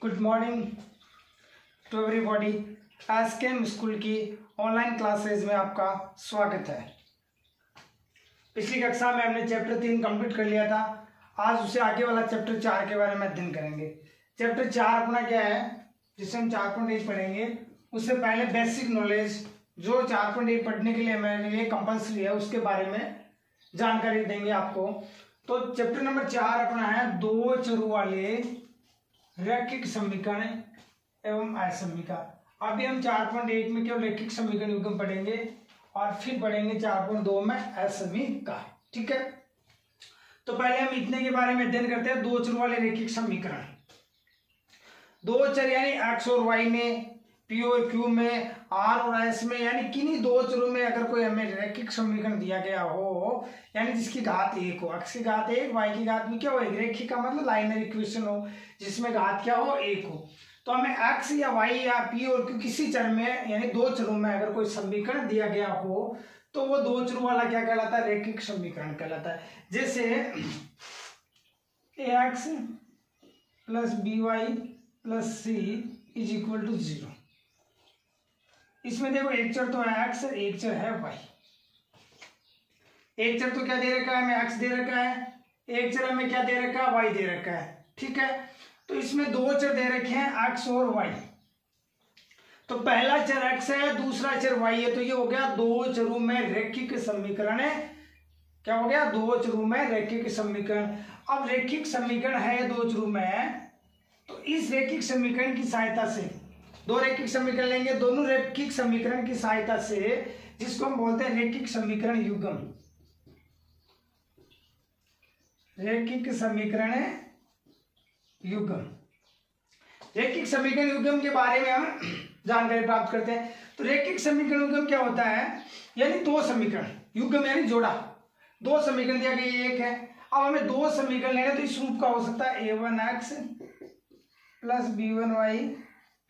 Good morning to everybody. SKM school की online classes में आपका स्वागत है। पिछली कक्षा में हमने चैप्टर 3 कंप्लीट कर लिया था। आज उससे आगे वाला चैप्टर 4 के बारे में अध्ययन करेंगे। चैप्टर 4 अपना क्या है, जिसे हम 4.1 पढ़ेंगे। उससे पहले बेसिक नॉलेज जो 4.1 पढ़ने के लिए हमारे लिए कंपल्सरी है, उसके बारे में जानकारी देंगे आपको। तो चैप्टर नंबर 4 अपना है दो चरों वाले रैखिक समीकरण एवं असमीका। अभी हम 4.1 में केवल रैखिक समीकरण युग्म पढ़ेंगे और फिर पढ़ेंगे 4.2 में असमीका। ठीक है, तो पहले हम इतने के बारे में अध्ययन करते हैं। दो चरों वाले रैखिक समीकरण, दो चर यानी एक्स और वाई में, पी और क्यू में, आर और एस में, यानी किन्हीं दो चरों में अगर कोई हमें रैखिक समीकरण दिया गया हो, यानी जिसकी घात एक हो, एक्स की घात एक, वाई की घात भी क्या हो, एक। रैखिक का मतलब लाइनर इक्वेशन हो जिसमें घात क्या हो, एक हो। तो हमें एक्स या वाई या पी और क्यू किसी चर में यानी दो चरों में अगर कोई समीकरण दिया गया हो तो वो दो चरों वाला क्या कहलाता है, रैखिक समीकरण कहलाता है। जैसे ax plus B Y plus C is equal to 0। इसमें देखो एक चर तो है x, एक चर है y। एक चर तो क्या दे रखा है हमें, x दे रखा है, एक चर हमें क्या दे रखा है, y दे रखा है। ठीक है, तो इसमें दो चर दे रखे हैं x और y। तो पहला चर x है, दूसरा चर y है, तो ये हो गया दो चरों में रैखिक समीकरण है। क्या हो गया, दो चरों में रैखिक समीकरण। अब रैखिक समीकरण है दो चरों में, तो इस रैखिक समीकरण की सहायता से दो रैखिक समीकरण लेंगे, दोनों रैखिक समीकरण की सहायता से, जिसको हम बोलते हैं रैखिक समीकरण युग्म, रैखिक समीकरण युग्म। रैखिक समीकरण युग्म के बारे में हम जानकारी प्राप्त करते हैं। तो रैखिक समीकरण युग्म क्या होता है, यानी दो समीकरण, युग्म यानी जोड़ा, दो समीकरण दिया गया एक है। अब हमें दो समीकरण लेना, तो इस रूप का हो सकता है a1x plus b1y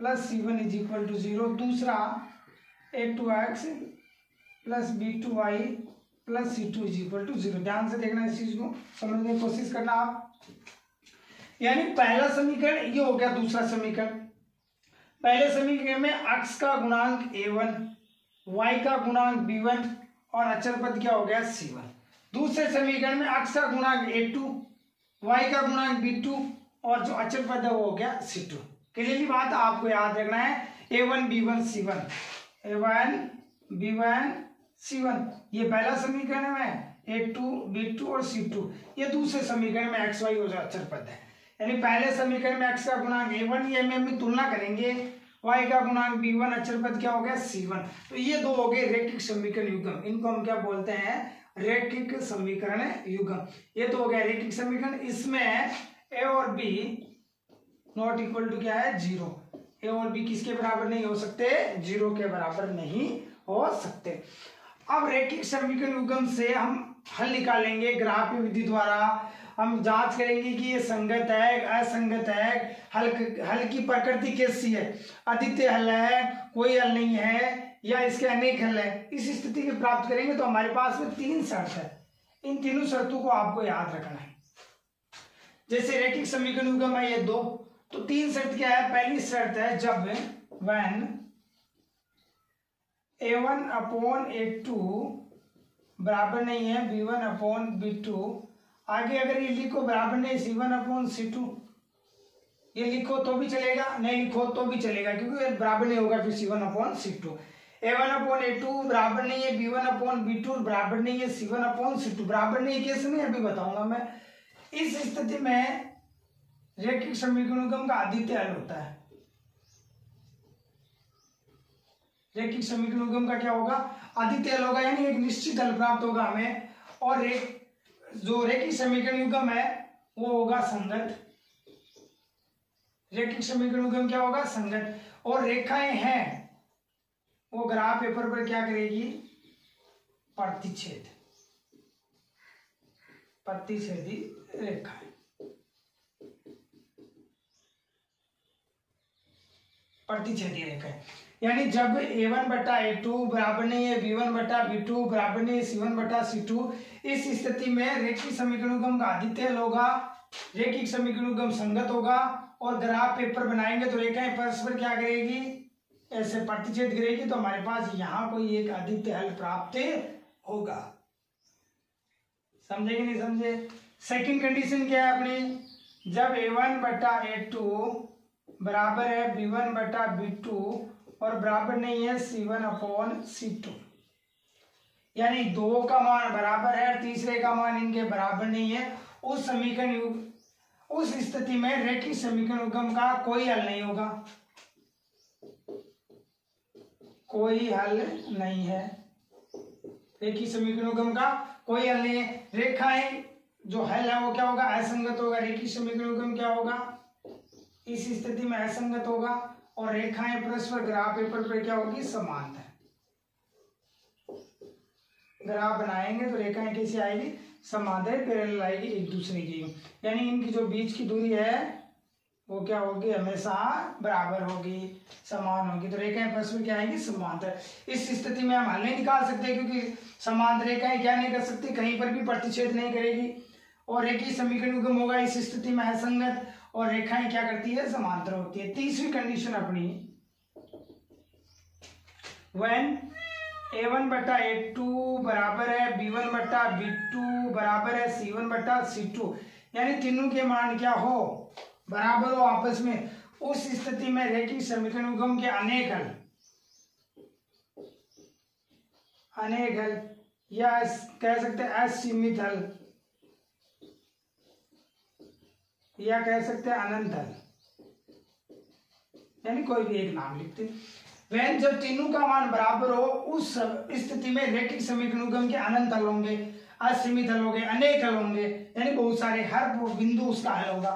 plus c1 is equal to 0। दूसरा a2x plus b2y plus c2 is equal to 0। ध्यान से देखना, इस चीज को समझने की कोशिश करना आप। यानी पहला समीकरण ये हो गया, दूसरा समीकरण। पहले समीकरण में x का गुणांक a1, y का गुणांक b1 और अचर पद क्या हो गया c1। दूसरे समीकरण में x का गुणांक a2, y का गुणांक b2 और जो अचर पद है वो हो गया c2। क्लियरली बात आपको याद रखना है, a1 b1 c1, a1 b1 c1 ये पहला समीकरण है, a2 b2 और c2 ये दूसरे समीकरण में x y और जो अचर पद है। यानी पहले समीकरण में x का गुणांक a1, ये में हम तुलना करेंगे, y का गुणांक b1, अचर पद क्या हो गया c1। तो ये दो हो गए रैखिक समीकरण युग्म, इनको हम क्या बोलते हैं, रैखिक समीकरण युग्म। ये तो हो गया रैखिक समीकरण। इसमें a और b नॉट इक्वल टू क्या है, 0। a और b किसके बराबर नहीं हो सकते, 0 के बराबर नहीं हो सकते। अब रैखिक समीकरण युग्म से हम हल निकालेंगे ग्राफ विधि द्वारा। हम जांच करेंगे कि ये संगत है, असंगत है, हल की प्रकृति कैसी है, अद्वितीय हल है, कोई हल नहीं है, या इसके अनेक हल है। इस स्थिति को प्राप्त करेंगे तो हमारे पास में तीन शर्त है। इन तीनों शर्तों को आपको याद रखना है। जैसे रैखिक समीकरण युग्म है ये दो, तो तीन शर्त क्या है। पहली शर्त है जब when a1 अपॉन a2 बराबर नहीं है b1 अपॉन b2, आगे अगर ये लिखो बराबर नहीं c1 अपॉन c2, ये लिखो तो भी चलेगा, नहीं लिखो तो भी चलेगा, क्योंकि बराबर नहीं होगा फिर c1 upon c2। a1 upon a2 बराबर नहीं है b1 अपॉन b2, बराबर नहीं है c1 अपॉन c2। बराबर नहीं कैसे नहीं अभी बताऊंगा मैं। इस स्थिति में रैखिक समीकरण युग्म का अद्वितीय हल होता है। रैखिक समीकरण युग्म का क्या होगा, अद्वितीय हल होगा, यानी एक निश्चित हल प्राप्त होगा हमें। और एक जो रैखिक समीकरण युग्म है वो होगा संगत। रैखिक समीकरण युग्म क्या होगा, संगत। और रेखाएं हैं वो ग्राफ पेपर पर क्या करेगी, प्रतिच्छेद, प्रतिच्छेदी रेखाएं। प्रतिच्छेदी रेखा है, यानी जब a1 बटा a2 बराबर नहीं है b1 बटा b2 बराबर नहीं है c1 बटा c2, इस स्थिति में रैखिक समीकरण का अद्वितीय हल होगा रेखिक समीकरण युग्म संगत होगा और ग्राफ पेपर बनाएंगे तो रेखाएं परस्पर क्या करेगी, ऐसे प्रतिच्छेद करेगी, तो हमारे पास यहाँ कोई एक अद्वितीय हल प्राप्त होगा। समझे कि नहीं समझे? सेकंड कंडीशन क्या है अपनी, जब a1 बटा a2 बराबर है b1 बटा b2 और बराबर नहीं है c1 अपॉन c2, यानी दो का मान बराबर है और तीसरे का मान इनके बराबर नहीं है, उस समीकरण उस स्थिति में रेखिक समीकरण युग्म का कोई हल नहीं होगा, कोई हल नहीं है। रेखिक समीकरण युग्म का कोई हल नहीं है। रेखाएं जो हल है वो क्या होगा, असंगत होगा। रेखिक समीकरण युग्म क्या होगा, इस स्थिति में असंगत होगा और रेखाएं परस्पर ग्राफ पेपर पर क्या होगी, समांतर। ग्राफ बनाएंगे तो रेखाएं कैसी आएगी, समांतर पैरेलल आएगी एक दूसरे की, यानी इनकी जो बीच की दूरी है वो क्या होगी, हमेशा बराबर होगी, समान होगी। तो रेखाएं परस्पर क्या आएगी, समांतर। इस स्थिति में हम हल नहीं निकाल सकते क्योंकि समांतर रेखाएं क्या नहीं कर सकती, कहीं पर भी प्रतिच्छेद नहीं करेगी और रेखीय समीकरण युग्म होगा इस स्थिति में असंगत और रेखाएं क्या करती है, समांतर होती है। तीसरी कंडीशन अपनी, व्हेन a1 बटा a2 बराबर है b1 बटा b2 बराबर है c1 बटा c2, यानी तीनों के मान क्या हो, बराबर हो आपस में, उस स्थिति में रेखिक समीकरण युग्म के अनेक हल या कह सकते हैं असीमित हल या कह सकते हैं अनंत हल, यानी कोई भी एक नाम लिखते। वैन जब तीनों का मान बराबर हो उस स्थिति में रेखिक समीकरण युग्म के अनंत हल होंगे, असीमित हल होंगे, अनेक हल होंगे, यानी बहुत सारे, हर बिंदु उसका हल होगा,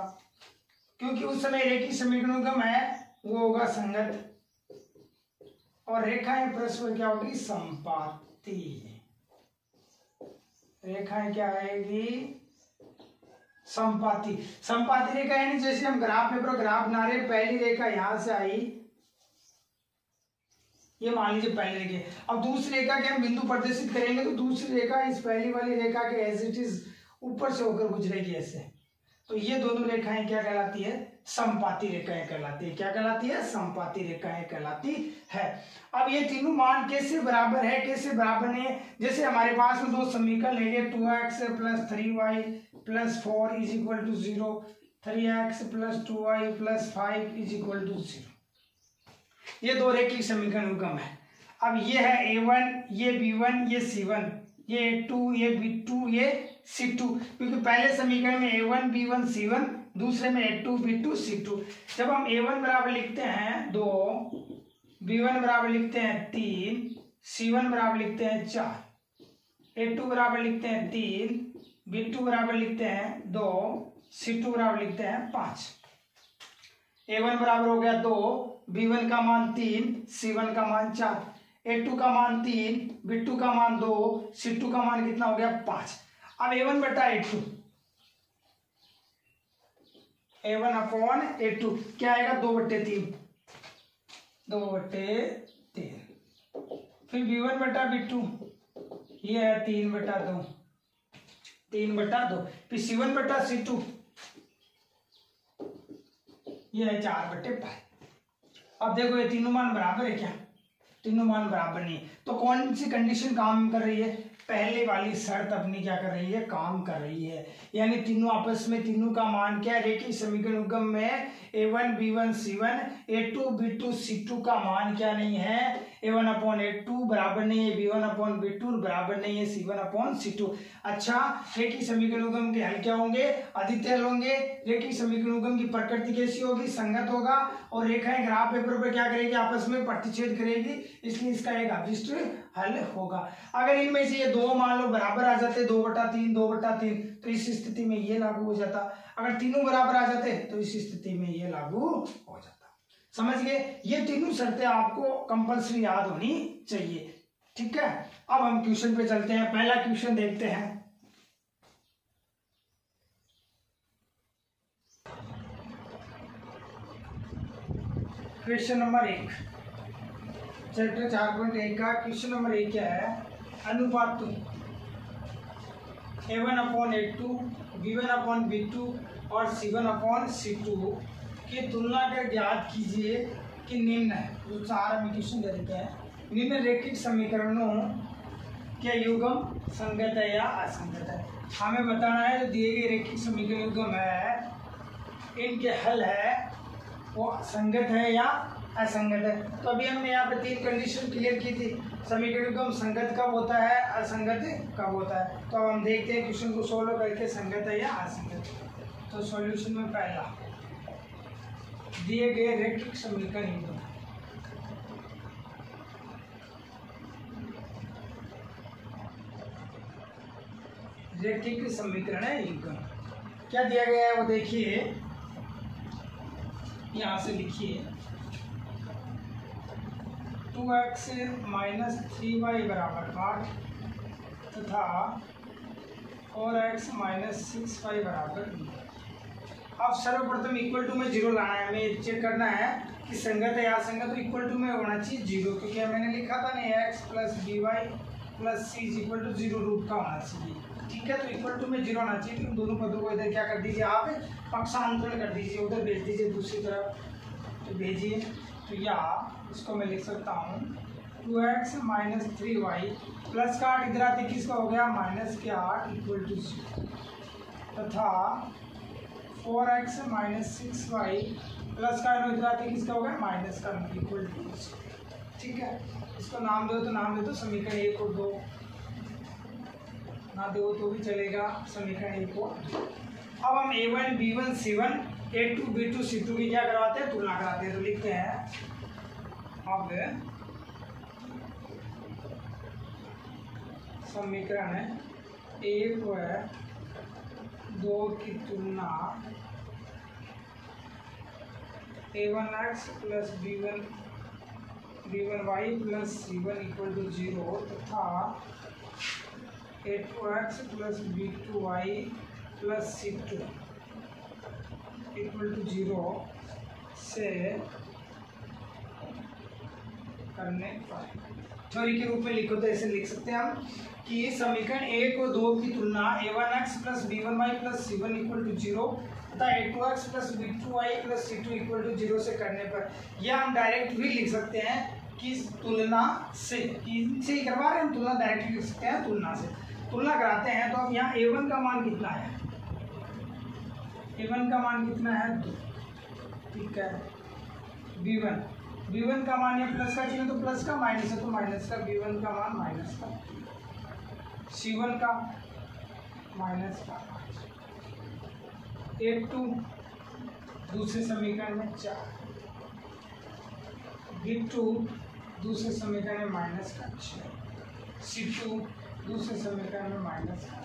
क्योंकि उस समय रेखिक समीकरण युग्म है वो होगा संगत और रेखाएं परस्पर क्या होगी, संपाती। रेखाएं क्या आएगी, संपाती। संपाती रेखा यानी जैसे हम ग्राफ पेपर ग्राफ बना रहे, पहली रेखा यहां से आई, ये मान लीजिए पहली रेखा, अब दूसरी रेखा के हम बिंदु प्रदर्शित करेंगे तो दूसरी रेखा इस पहली वाली रेखा के एज इट इज ऊपर से होकर गुजरेगी ऐसे, तो ये दोनों रेखाएं क्या कहलाती है, संपाती रेखाएं कहलाती है। क्या कहलाती है, संपाती रेखाएं कहलाती है। अब ये तीनों मान कैसे बराबर है, कैसे बराबर नहीं है, जैसे हमारे पास में दो समीकरण है, 2x plus 3y plus 4 is equal to 0, 3x plus 2y plus 5 is equal to 0, ये दो रेखिक समीकरण युग्म है। अब ये है a1, ये b1, ये c1, ये a2, ये b2, ये c2, क्योंकि पहले समीकरण में a1 b1 c1, दूसरे में a2 b2 c2। जब हम a1 बराबर लिखते हैं 2, b1 बराबर लिखते हैं 3, c1 बराबर लिखते हैं 4, a2 बराबर लिखते हैं 3, b2 बराबर लिखते हैं 2, c2 बराबर लिखते हैं 5। a1 बराबर हो गया 2, b1 का मान 3, c1 का मान 4, a2 का मान 3, b2 का मान 2, c2 का मान कितना हो गया 5। अब a1 बटा a2, a1 अपॉन a2 क्या आएगा, 2/3, 2/3। फिर b1 बटा b2 ये है 3/2, 3/2। फिर c1 बटा c2 ये है 4/5। अब देखो ये तीनों मान बराबर है क्या, तीनों मान बराबर नहीं है, तो कौन सी कंडीशन काम कर रही है, पहले वाली शर्त अपनी क्या कर रही है, काम कर रही है, यानी तीनों आपस में, तीनों का मान क्या है, रेखिक समीकरण युग्म में a1 b1 c1 a2 b2 c2 का मान क्या नहीं है, a1 अपॉन a2 बराबर नहीं है b1 अपॉन b2 बराबर नहीं है c1 अपॉन c2। अच्छा, रेखिक समीकरण युग्म के हल क्या होंगे, अद्वितीय हल होंगे। रेखिक समीकरण युग्म की प्रकृति कैसी होगी, संगत होगा और रेखाएं ग्राफ पेपर पर क्या करेगी, आपस में प्रतिच्छेद करेगी, इसलिए इसका एक अभिष्ट हल होगा। अगर इनमें से ये दो मान लो बराबर आ जाते, 2/3 2/3, तो इस स्थिति में ये लागू हो जाता। अगर तीनों बराबर आ जाते तो इस स्थिति में ये लागू हो जाता। समझ गए, ये तीनों शर्तें आपको कंपल्सरी याद होनी चाहिए। ठीक है, अब हम क्वेश्चन पे चलते हैं। पहला क्वेश्चन देखते हैं। क्वेश्चन नंबर 1, चैप्टर 4.1 का क्वेश्चन नंबर 1 क्या है, अनुपात a1 upon a2 b1 upon b2 और C1/C2 की तुलना कर ज्ञात कीजिए कि निम्न है, जो 4 हम क्वेश्चन दे देते हैं, निम्न रैखिक समीकरणों के युग्म संगत है या असंगत है। हमें बताना है जो दिए गए रैखिक समीकरण युग्म है इनके हल है वो संगत है या असंगत है। तो अभी हमने यहाँ पे 3 कंडीशन क्लियर की थी, समीकरण युग्म संगत कब होता है, असंगत कब होता है। तो अब हम देखते हैं क्वेश्चन को सोल्व करके संगत है या असंगत। तो सॉल्यूशन में पहला दिए गए रैखिक समीकरण युग्म, रैखिक समीकरण युग्म क्या दिया गया है वो देखिए, यहाँ से लिखिए 2x - 3y बराबर 8 तथा 4x - 6y बराबर 9। अब सर्वप्रथम इक्वल टू में 0 लाना है, हमें चेक करना है कि संगत है या असंगत। तो इक्वल टू में होना चाहिए 0, क्योंकि मैंने लिखा था ना x + by + c = 0 रूट का होना चाहिए। ठीक है, तो इक्वल टू में 0 होना चाहिए। तो दोनों पदों को इधर क्या कर दीजिए, आप पक्षांतरण कर दीजिए, उधर भेज दीजिए दूसरी तरफ, तो भेजिए। तो या इसको मैं लिख सकता हूँ 2x - 3y प्लस का 8 इधर आते किसका हो गया -8 = 0 तथा 4x - 6y प्लस का 9 इधर आते किसका हो गया -9 = 0। ठीक है, इसको नाम दो तो नाम दे दो समीकरण 1 और 2, ना दो तो भी चलेगा समीकरण 1 और 2। अब हम A1 B1 C1 A2 B2 C2 की क्या करवाते हैं, तुलना कराते हैं। तो लिखते हैं अब समीकरण 1 व 2 की तुलना A1x + B1y + C1 = 0 तथा A2x + B2y + C2 = 0 से करने पर थ्योरी के रूप में लिखो। तो ऐसे लिख सकते हैं हम कि समीकरण 1 और 2 की तुलना A1x + B1y + C1 = 0 तथा A2x + B2y + C2 = 0 से करने पर, या हम डायरेक्ट भी लिख सकते हैं कि तुलना से, इनसे ही करवा रहे हैं हम, तुलना डायरेक्ट लिख सकते हैं तुलना से। तुलना कराते हैं तो अब यहाँ A1 का मान कितना है, A1 का मान कितना है 2। ठीक है, B1 का मान, या प्लस का चिन्ह तो प्लस का, माइनस है तो माइनस का, B1 का मान माइनस का, C1 का माइनस का, A2 दूसरे समीकरण में 4, B2 दूसरे समीकरण में माइनस का 6, C2 दूसरे समीकरण में माइनस का।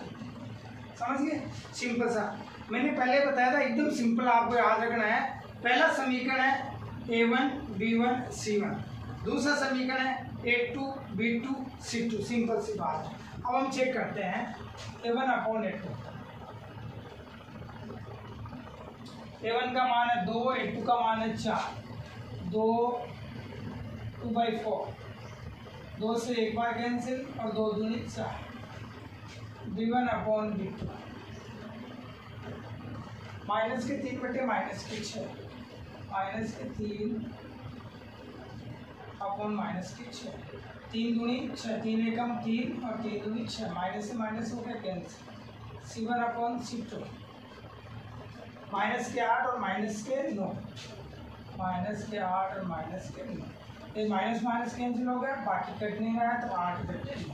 समझ गए, सिंपल सा। मैंने पहले बताया था एकदम सिंपल, आपको याद रखना है। पहला समीकरण है A1 B1 C1, दूसरा समीकरण है A2 B2 C2, सिंपल सी बात है। अब हम चेक करते हैं A1/A2, A1 का मान है 2, A2 का मान है 4, 2/4, 2 से एक बार कैंसिल और 2 दूनी 4, B1/B2 माइनस के 3 माइनस के 6, माइनस के 3 अपॉन माइनस के 6, 3 दूनी 6, 3 एकम 3 और 3 दूनी 6, माइनस से माइनस हो गया कैंसिल, C1/C2 माइनस के 8 और माइनस के 9, माइनस के 8 और माइनस के 9, ये माइनस माइनस कैंसिल हो गया, बाकी कट नहीं रहा तो 8/9।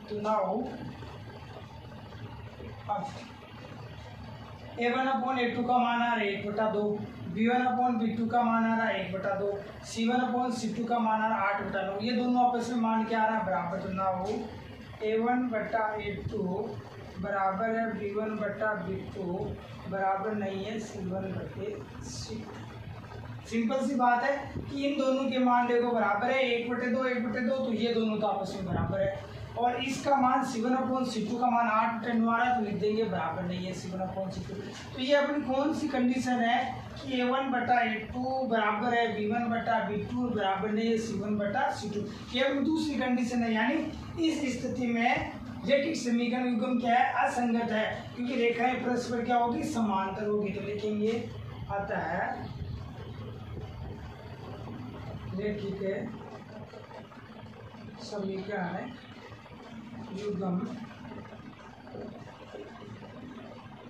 तो नाउ अब A1/A2 का मान आ रहा है 1/2, B1/B2 का मान आ रहा है 1/2, C1/C2 का मान आ रहा है 8/9। ये दोनों आपस में मान क्या आ रहा है, बराबर। तो नाउ A1/A2 बराबर है B1/B2 बराबर नहीं है C1/C2। सिंपल सी बात है कि इन दोनों के मान देखो बराबर है, 1/2 तो ये दोनों तो आपस में बराबर है। और इसका मान C1/C2 का मान 8/9 आ रहा है, तो लिख देंगे बराबर नहीं है C1/C2। तो ये अपनी कौन सी कंडीशन है कि A1/A2 बराबर है B1/B2 बराबर नहीं है C1/C2। ये अपनी दूसरी कंडीशन है, यानी इस स्थिति में रैखिक समीकरण युग्म क्या है? असंगत है, क्योंकि रेखाएं परस्पर क्या होगी? समांतर होगी। तो लिखेंगे आता है रैखिक समीकरण युग्म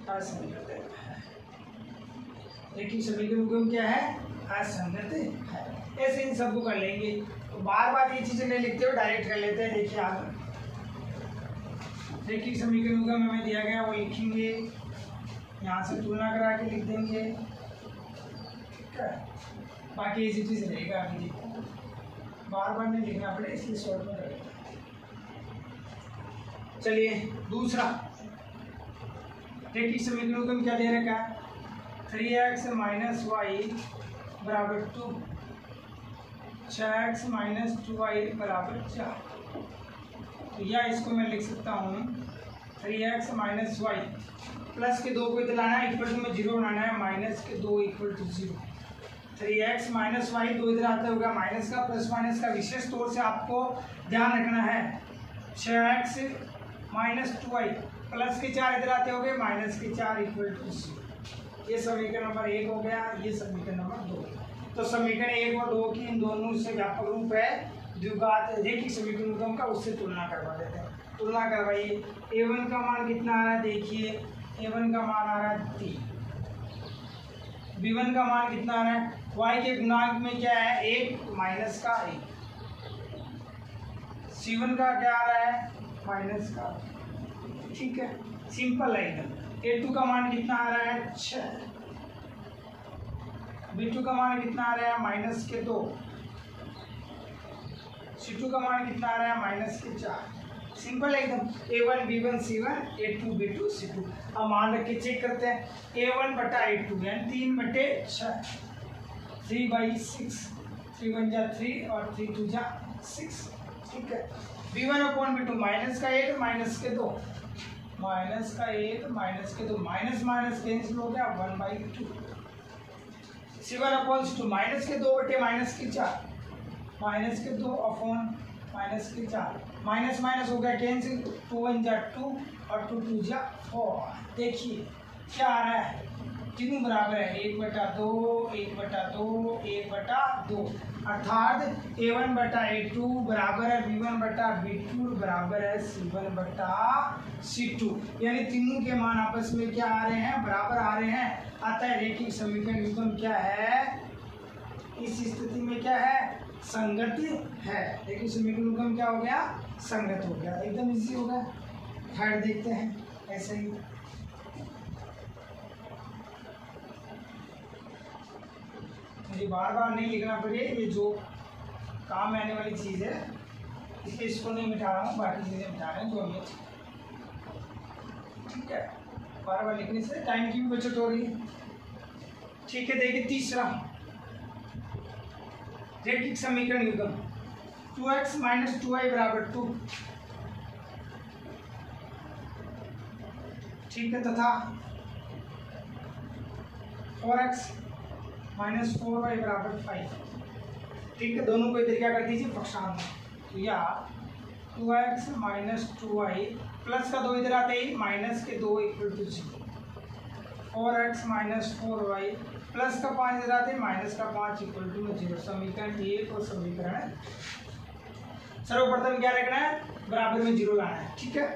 असंगत है। रैखिक समीकरण युग्म क्या है? असंगत है। ऐसे इन सबको कर लेंगे। तो बार बार ये चीजें नहीं लिखते हो, डायरेक्ट कर लेते हैं। देखिए आप रैखिक समीकरण युग्म हमें दिया गया वो लिखेंगे, यहाँ से तुलना करा के लिख देंगे। ठीक है, बाकी इसी चीज रहेगा। अभी देखो बार बार नहीं लिखना पड़े, इसलिए शॉर्ट में रहेगा। चलिए दूसरा रैखिक समीकरण युग्म क्या दे रखा है? 3x माइनस वाई बराबर 2, 6x माइनस 2y बराबर 4। तो या इसको मैं लिख सकता हूँ 3x माइनस वाई, प्लस के 2 को इधर लाना है, इक्वल टू में 0 बनाना है, माइनस के 2 equal to 0। 3x minus Y 2 इधर आता होगा, माइनस का प्लस माइनस का विशेष तौर से आपको ध्यान रखना है। 6x माइनस 2y प्लस के 4 इधर आते होंगे, माइनस के 4 इक्वल टू 0। ये समीकरण नंबर 1 हो गया, ये समीकरण नंबर 2। तो समीकरण 1 और 2 की इन दोनों से व्यापक रूप है द्विघात रैखिक समीकरण युग्म का, उससे तुलना करवा देते हैं। तुलना करवाइए। a1 का मान कितना आ रहा है? देखिए a1 का मान आ रहा है 3, b1 का मान कितना आ रहा है? y के गुणांक में क्या है? 1 माइनस का 1, c1 का क्या आ रहा है? माइनस का। ठीक है, सिंपल है एकदम। a2 का मान कितना आ रहा है? 6, b2 का मान कितना आ रहा है? माइनस के 2, c2 का मान कितना आ रहा है? माइनस के 4। सिंपल है एकदम। a1 b1 c1, a2 b2 c2। अब मान रख के चेक करते हैं। a1 बटा a2 यानी 3/6, 3/6, 3 1 जा 3 और 3 2 जा 6। ठीक है, b1 अपॉन b2 माइनस का 1 माइनस के 2, माइनस का 1 माइनस के 2, माइनस माइनस कैंसिल हो गया, 1/2। c1 अपॉन c2 माइनस के 2 बटे माइनस के 4, माइनस के 2 अपॉन माइनस के 4, माइनस माइनस हो गया कैंसिल, 2 1 जा 2 और 2 2 जा 4। देखिए क्या आ रहा है? तीनों बराबर है, 1/2, 1/2, 1/2, अर्थात a1 बटा a2 बराबर है b1 बटा b2 बराबर है c1 बटा c2। यानी तीनों के मान आपस में क्या आ रहे हैं? बराबर आ रहे हैं। अतः रैखिक समीकरण युग्म क्या है? इस स्थिति में क्या है? संगत है। रैखिक समीकरण युग्म क्या हो गया? संगत हो गया। एकदम इजी हो गया। थर्ड देखते हैं ऐसे ही। मुझे बार बार नहीं लिखना पड़े, ये जो काम में आने वाली चीज़ है इसलिए इसको नहीं मिटा रहा हूँ, बाकी चीज़ें मिटा रहे हैं जो हमें। ठीक है, बार बार लिखने से टाइम की भी बचत हो रही है। ठीक है, देखिए तीसरा रैखिक समीकरण युग्म 2x माइनस 2y बराबर 2। ठीक है, तथा 4x माइनस 4y बराबर 5। ठीक है, दोनों को इधर क्या कर दीजिए? पक्षांतर में। तो या 2x माइनस 2y प्लस का 2 इधर आते ही, माइनस के 2 equal to 0। 4x minus 4y plus का 5 इधर आते, माइनस का 5 इक्वल टू 0। समीकरण 1 और समीकरण सर्वप्रथम क्या रखना है? बराबर में 0 लाना है। ठीक है,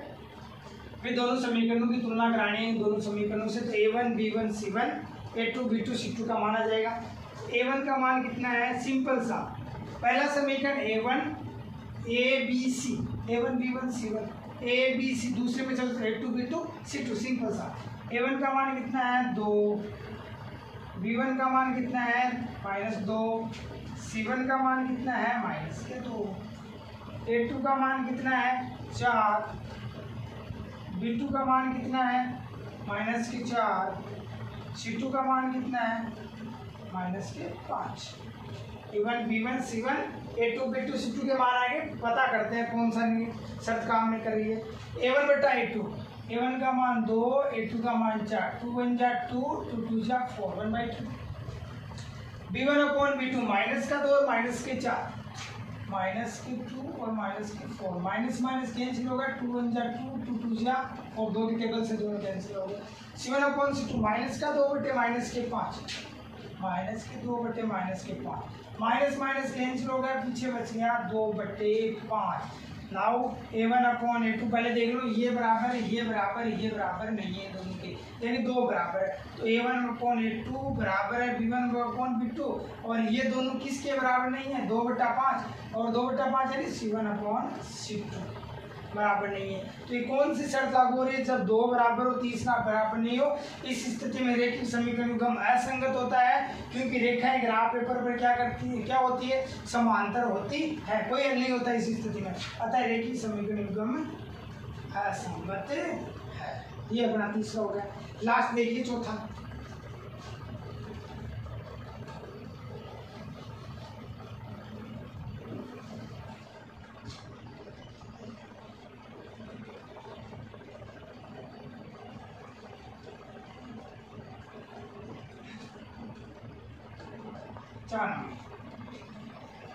फिर दोनों समीकरणों की तुलना करानी है। दोनों समीकरणों से तो a1 b1 c1, a2 b2 c2 का माना जाएगा। a1 का मान कितना है? सिंपल सा पहला समीकरण a1 a b c, a1 b1 c1, a b c। दूसरे में चलते a2 b2 c2। सिंपल सा। a1 का मान कितना है? 2, b1 का मान कितना है? -2, c1 का मान कितना है? -2, a2 का मान कितना है? 4, b2 का मान कितना है? -4, c2 का मान कितना है? -5। a1 b1 c1, a2 b2 c2 के मान आगे पता करते हैं कौन सा शर्त काम नहीं कर रही है। a1 बटा a2, a1 का मान 2, a2 का मान 4, 2 1 जा 2, 2 2 जा 4, 1/2। b1 अपॉन b2 माइनस का 2 और माइनस के 4, माइनस के 2 और माइनस के 4, माइनस माइनस कैंसिल होगा, 2 1 जा 2, 2 2 जा, और 2 की टेबल से दोनों कैंसिल हो गए। C1/C2 माइनस का 2 बटे माइनस के 5, माइनस के 2 बटे माइनस के 5, माइनस माइनस कैंसिल हो गया, पीछे बच गया 2 बटे 5। नाउ A1/A2 पहले देख लो, ये बराबर ये बराबर ये बराबर नहीं है दोनों के, यानी 2 बराबर है। तो A1/A2 बराबर है B1/B2, और ये दोनों किसके बराबर नहीं है, 2/5, और 2/5 यानी C1/C2 बराबर नहीं है। तो ये कौन सी शर्त लागू हो रही है, जब 2 बराबर हो तीसरा बराबर नहीं हो, इस स्थिति में रेखिक समीकरण युग्म असंगत होता है, क्योंकि रेखाएं ग्राफ पेपर पर क्या करती है, क्या होती है, समांतर होती है, कोई हल नहीं होता इस स्थिति में, अतः रेखिक समीकरण युग्म असंगत है। ये अपना तीसरा हो गया। लास्ट देखिए चौथा,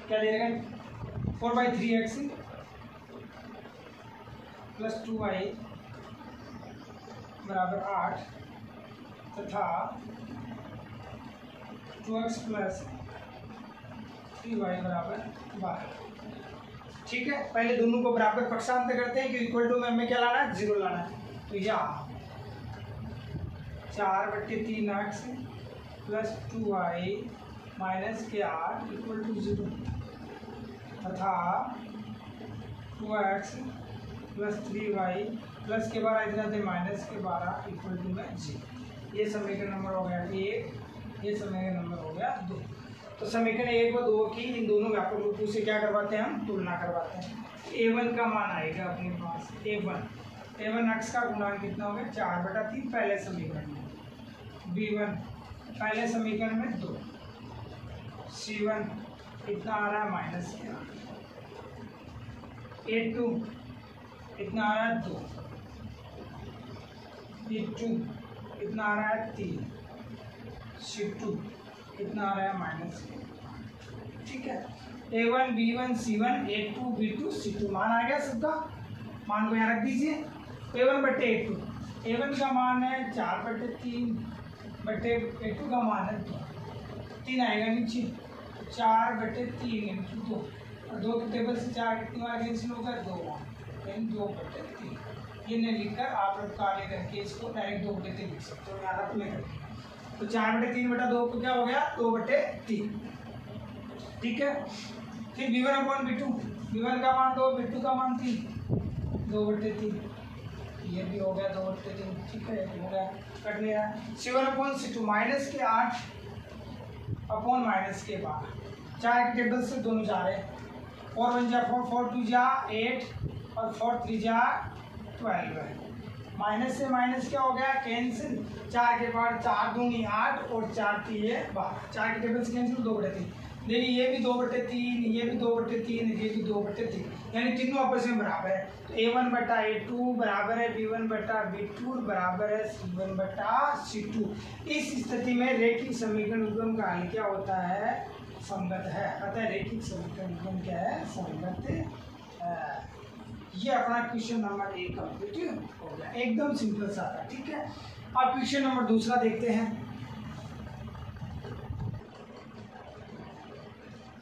क्या दे रहेगा, 4/3x प्लस 2y बराबर 8 तथा 2x प्लस 3y बराबर 12। ठीक है, पहले दोनों को बराबर पक्षांतर करते हैं कि इक्वल टू में हमें क्या लाना है, 0 लाना है। तो यहाँ 4/3x प्लस 2y माइनस के 8 इक्वल टू 0 तथा 2x प्लस 3y प्लस के 12 इतना थे माइनस के 12 इक्वल टू में 0। ये समीकरण नंबर हो गया 1, ये समीकरण नंबर हो गया 2। तो समीकरण 1 और 2 की इन दोनों व्यापक रूपों से क्या करवाते हैं, हम तुलना करवाते हैं। A1 का मान आएगा अपने पास, A1 x का गुणांक कितना हो गया, 4/3 पहले समीकरण में, B1 पहले समीकरण में 2, C1 इतना आ रहा है माइनस के 8, A2 इतना आ रहा है 2, B2 इतना आ रहा है 3, C2 इतना आ रहा है माइनस के। ठीक है, A1 B1 C1 A2 B2 C2 मान आ गया सबका, मान को यहाँ रख दीजिए। A1/A2, A1 का मान है 4/3 बटे A2 का मान है 2, 3 आएगा नीचे, 4/3 इंटू 2, और 2 की टेबल से 4 कितनी बार कैंसिल होगा, 2 यानी 2/3। ये नहीं लिखकर आप लोग कार्य करके इसको डायरेक्ट 2/3 लिख सकते हो, याद में करके। तो 4/3/2 को क्या हो गया, 2/3। ठीक है, फिर B1/B2, B1 का मान 2, B2 का मान 3, 2/3, ये भी हो गया 2/3। ठीक है, हो गया, कट नहीं रहा। C1/C2 माइनस के 8 अपॉन माइनस के 12, 4 के टेबल से दोनों जा रहे हैं, 4 1 जा 4, 4 2 जा 8 और 4 3 जा 12 है। माइनस से माइनस क्या हो गया, कैंसिल, 4 के बाद 4 दूंगी 8 और 4 3 12, 4 के टेबल से कैंसिल, 2/3। देखिए ये भी 2/3, ये भी 2/3, ये भी 2/3, यानी तीनों आपस में बराबर है। तो A1/A2 बराबर है B1/B2 बराबर है C1/C2। इस स्थिति में रेखिक समीकरण युग्म का हल क्या होता है, संगत है, अतः रेखिक समीकरण युग्म क्या है, संगत है। ये अपना क्वेश्चन नंबर 1 कंप्लीट हो गया, एकदम सिंपल सा था। ठीक है, अब क्वेश्चन नंबर दूसरा देखते हैं।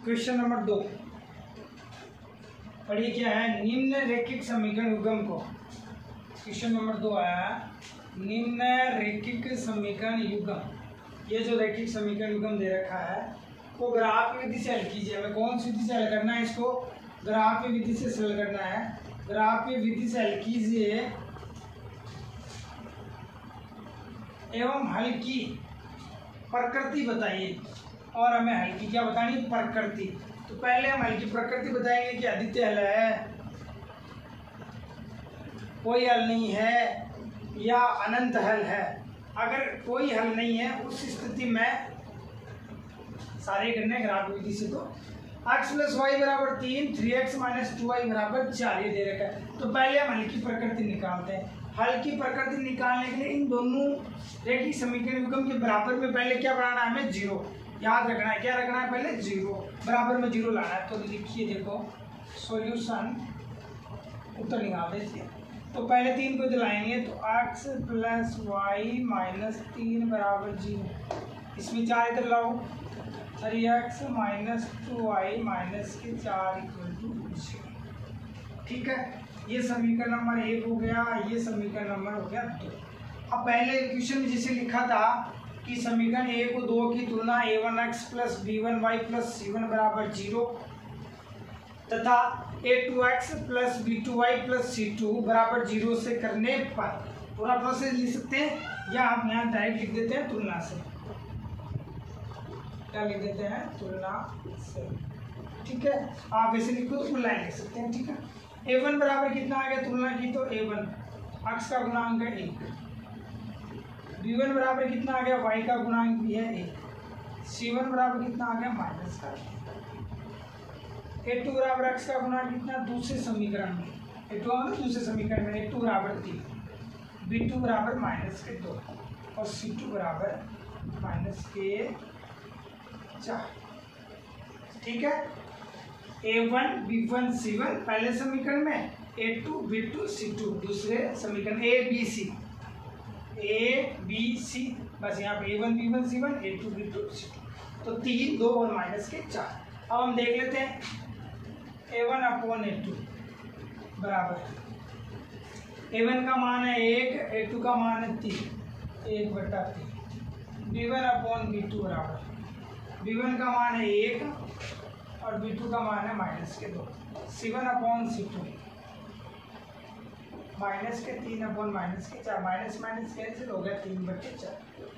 क्वेश्चन नंबर 2 पढ़िए क्या है, निम्न रेखिक समीकरण युग्म को, क्वेश्चन नंबर 2 आया, निम्न रेखिक समीकरण युग्म, ये जो रेखिक समीकरण युग्म दे रखा है वो ग्राफ विधि से हल कीजिए। हमें कौन सी विधि से हल करना है, इसको ग्राफ विधि से हल करना है। ग्राफ विधि से हल कीजिए एवं हल की प्रकृति बताइए, और हमें हल की क्या बतानी, प्रकृति। तो पहले हम हल की प्रकृति बताएंगे कि अद्वितीय हल है, कोई हल नहीं है, या अनंत हल है। अगर कोई हल नहीं है उस स्थिति में सारे करने ग्राफ विधि से, तो x + y = 3, 3x - 2y = 4 ये दे रखा है। तो पहले हम हल की प्रकृति निकालते हैं। हल की प्रकृति निकालने के लिए इन दोनों रेखिक समीकरण युग्म के बराबर में पहले क्या बनाना है, हमें 0। याद रखना है, क्या रखना है पहले 0 बराबर में 0 लाना है। तो लिखिए देखो सॉल्यूशन उत्तर निकाल दीजिए। तो पहले 3 को जलाएंगे तो x प्लस वाई माइनस 3 बराबर 0। इसमें 4 इधर लाओ 3x माइनस 2y माइनस के 4 इक्वल टू 0। ठीक है, ये समीकरण नंबर 1 हो गया, ये समीकरण नंबर हो गया 2। अब पहले क्वेश्चन में जिसे लिखा था कि समीकरण 1 और 2 की तुलना a1x plus b1y plus c1 बराबर 0 तथा a2x plus b2y plus c2 बराबर 0 से करने पर पूरा प्रोसेस लिख सकते हैं, या आप यहाँ डायरेक्ट लिख देते हैं तुलना से। क्या लिख देते हैं? तुलना से। ठीक है, आप ऐसे लिखो तो फुल लाइन लिख सकते हैं। ठीक है, a1 बराबर कितना आ गया तुलना की तो a1 x का गुणांक है 1, b1 बराबर कितना आ गया y का गुणांक भी है 1, c1 बराबर कितना आ गया माइनस का, a2 बराबर x का गुणांक कितना दूसरे समीकरण में, a2 मतलब दूसरे समीकरण में a2 बराबर 3, b2 बराबर माइनस के 2 और c2 बराबर माइनस के 4। ठीक है, a1 b1 c1 पहले समीकरण में, a2 b2 c2 दूसरे समीकरण, a b c बस यहाँ पे a1 b1 c1 a2 b2 c2 तो 3 2 और माइनस के 4। अब हम देख लेते हैं a1 अपॉन a2 बराबर a1 का मान है 1, a2 का मान है 3, 1/3, b1 अपॉन b2 बराबर b1 का मान है 1 और b2 का मान है माइनस के 2, c1 अपॉन c2 माइनस के 3 अपॉन माइनस के 4, माइनस माइनस कैंसिल हो गया 3/4।